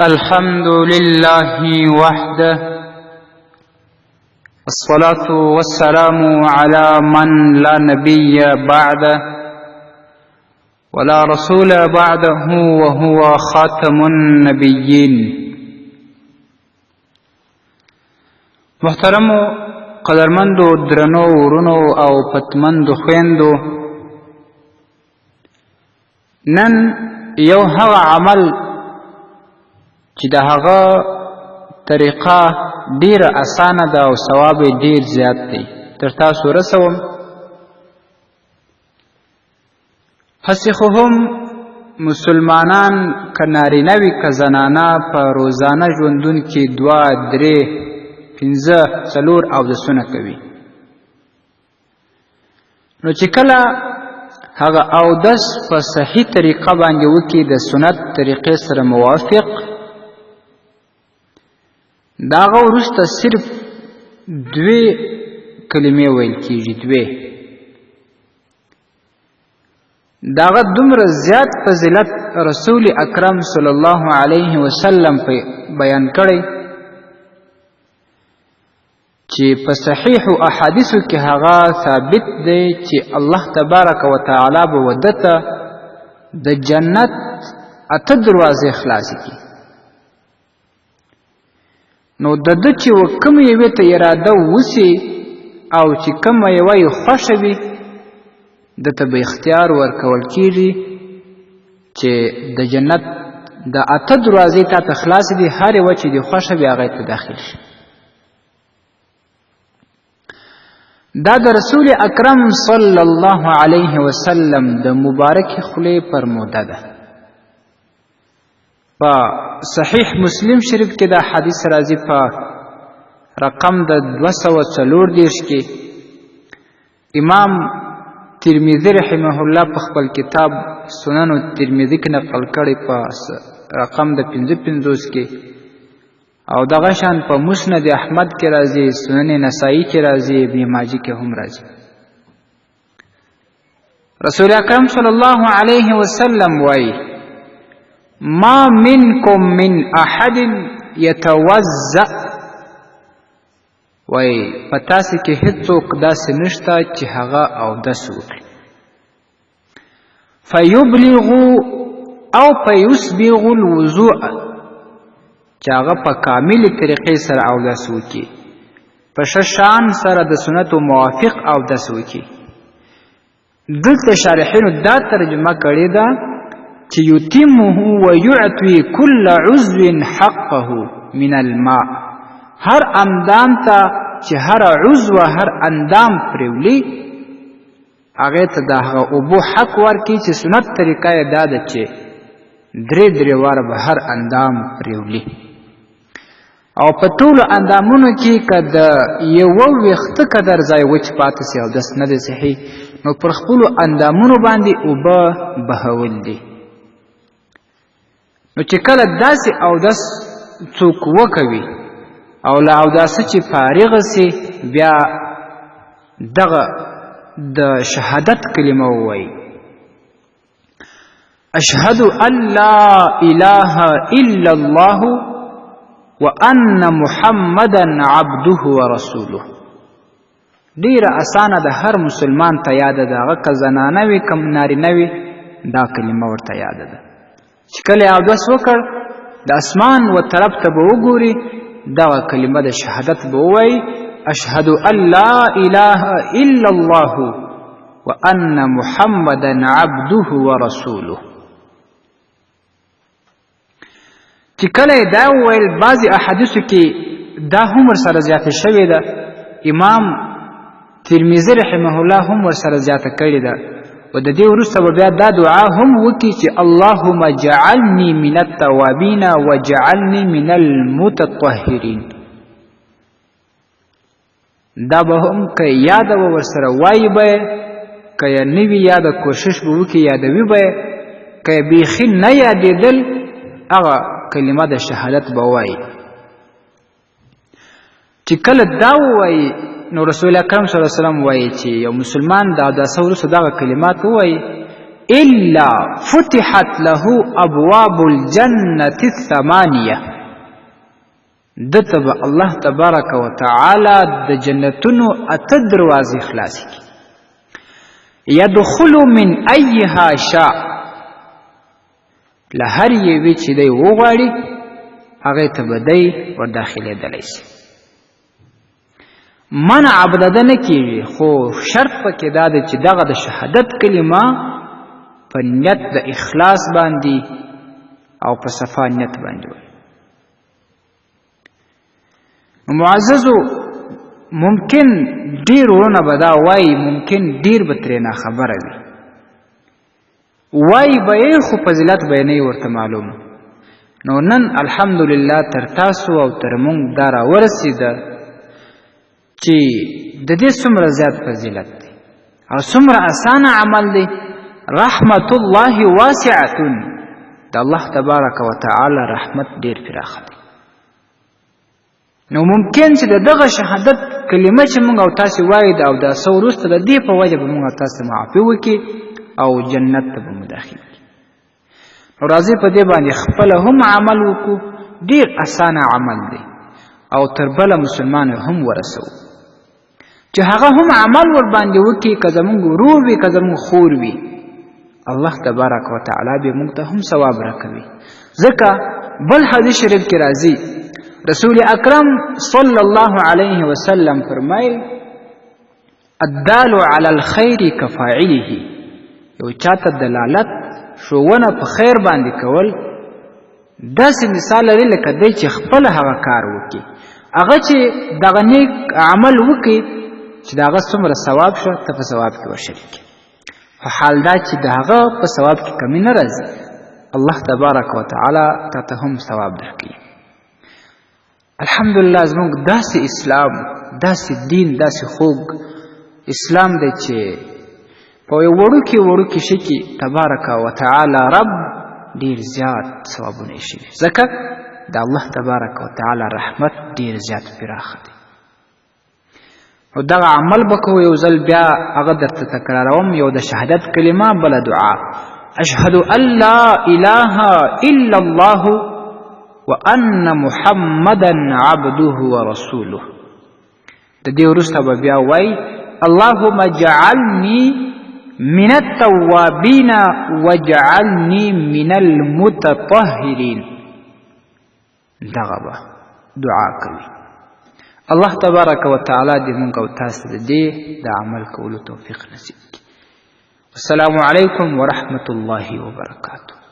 الحمد لله وحده الصلاة والسلام على من لا نبي بعده ولا رسول بعده وهو خاتم النبيين. محترمو قدرمندو درنو ورونو او پتمندو خويندو، نن یو هغه عمل چې د هغه طریقه ډیره اسانه ده او ثواب یې ډیر زیات دی، تر تاسو رسوم. هسې خو هم مسلمانان که نارینه وي که زنانه په روزانه ژوندون کې 2 3 5 4 اودسونه کوي. نو چې کله هغه اودس په صحیح طریقه باندې وکړي، د سنت طریقې سره موافق، دا هغه وروسته صرف 2 کلمې ویل کېږي. 2 دا هغه دومره زیات فضیلت رسول اکرم صلی الله علیه وسلم بیان کړی چې په صحیح احادیثو کې هغه ثابت دی چې الله تبارک وتعالی به ودته د جنت 8 دروازې خلاصې کړي. نو د ده چې کوم یوې ته اراده وسي او چې کومه یوه یې خوښه وي، دته به اختیار ورکول کېږي چې د جنت د 8 دروازې تا ته خلاصې دي، هر یوه چې دې خوښه وي هغې ته داخل شي. دا د رسول اکرم صلی الله علیه وسلم د مبارک خولې فرموده ده. په صحیح مسلم شریف کې دا حدیث راځي په رقم د 240 کې. امام ترمذی رحمه الله په خپل کتاب سنن ترمذی کې نقل کړی په رقم د 55 کې، او دغه شان په مسند احمد کې راځي، سنن نسائی کې راځي، ابن ماجه کې هم راځي. رسول اکرم صلی الله علیه وسلم وایي: ما منکم من احد یتوضأ، وایي په تاسې کې هیڅوک داسې نشته چې هغه اودس وکړي، فیبلغ او فیسبغ الوضوء، چې هغه په کاملې طریقې سره اودس وکړي، په ښه شان سره د سنتو موافق اودس وکړي. دلته شارحینو دا ترجمه کړې ده چې یتمه ویعطي کل عضو حقه من الماء، هر اندام ته چې هر عضو هر اندام پرېولي هغې ته د هغه اوبو حق ورکړي، چې سنت طریقه یې دا ده چې 3 واره به هر اندام پرېولي. او په ټولو اندامونو کې که د 1 ویښته قدر ځای وچ پاتې سي اودس نه دی صحیح، نو پر خپلو اندامونو باندې اوبه بهول دي. نو چې کله داسې اودس څوک وکوي او له اوداسه چې فارغ سي، بیا دغه د شهادت کلمه ووایي: اشهد ان لا اله الا الله وان محمدا عبده ورسوله. ډیره اسانه ده، هر مسلمان ته یاده ده، هغه که زنانه وي که نارینه وي، دا کلمه ورته یاده ده. چې کله اودس وکړ د اسمان و طرف ته به وګوري، دغه کلمه د شهادت به ووایي: اشهد ان لا اله الا الله وان محمدا عبده ورسوله. چې کله دا وویل، بعضې احادیثو کې دا هم ورسره زیاته شوې ده، امام ترمذی رحمه الله هم ورسره زیاته کړې ده، و د دې وروسته به بیا دا دعا هم وکړي چې اللهم جعلني من التوابین وجعلني من المتطهرین. دا به هم که یاده به ورسره وایي به، که یې نه وي یاده کوشش به وکړي یادوي به، که یې بیخي نه یادېدل هغه کلمه د شهادت به وایي. چې کله دا ووایي، نو رسول اکرم صلی الله علیه وسلم وایي چې یو مسلمان د اوداسه وروسته دغه کلمات ووایي، إلا فتحت له أبواب الجنة الثمانية دته به الله تبارک و تعالی د جنتونو اته دروازې خلاصې کړي يدخل من أيها شاء له هر یوې چې دی وغواړي هغې ته به دی ور داخلېدلی شي منع به د ده نه کېږي خو شرط پکې دا دی چې دغه د شهادت کلمه په نیت د اخلاص باندې او په صفا نیت باندې وي معززو ممکن ډیر ورونه به دا وایي ممکن ډیر به ترې ناخبره وي وایي به یې خو فضیلت به یې نه ورته معلوم نو نن الحمدلله تر تاسو او تر مونږ دا راورسېده چې د دې څومره زیات فضیلت دی او څومره اسانه عمل دی رحمت الله واسعتون د الله تبارک و تعالی رحمت ډیر پراخه دی نو ممکن چې دغه شهادت کلمه چې موږ او تاسو وایو او دا څو وروسته د دې په وجه به موږ او تاسو معافي وکړي او جنت ته به مو داخل کړي نو راځئ په دې باندې خپله هم عمل وکړو ډېر اسانه عمل دی او تر بله مسلمان هم ورسوو چې هغه هم عمل ورباندې وکړي که زموږ ورور وي که زموږ خور وي الله تبارک و تعالی به موږ ته هم ثواب راکوي ځکه بل حدیث شریف کې راځي رسول اکرم صلی الله علیه وسلم فرمایل الدال علی الخیر کفاعله یو چاته دلالت ښوونه په خیر باندې کول داسې مثال لري لکه دی چې خپله هغه کار وکړي هغه چې دغه نیک عمل وکړي چې د هغه څومره ثواب شه ته په ثواب کې ورشریک خو حال دا چې د هغه په ثواب کې کمی نه راځي الله تبارک و تعالی تا ته هم ثواب درکوي الحمدلله زموږ داسې اسلام داسې دین داسې خوږ اسلام دی چې په یو وړوکي شي کې تبارک و تعالی رب ډېر زیات ثوابونه یې شوي ځکه د الله تبارک و تعالی رحمت ډېر زیات پراخه دی او دغه عمل به کوو یو ځل بیا هغه درته تکراروم یو د شهادت کلمه بله دعا اشهد ان لا اله الا الله وان محمدا عبده ورسوله د دې وروسته به بیا وایي اللهم اجعلني من التوابین واجعلني من المتطهرین دغه به دعا کوي الله تبارک و تعالی دې موږ او تاسو د دې د عمل کولو توفیق نصیب کړي السلام علیکم ورحمة الله وبرکاته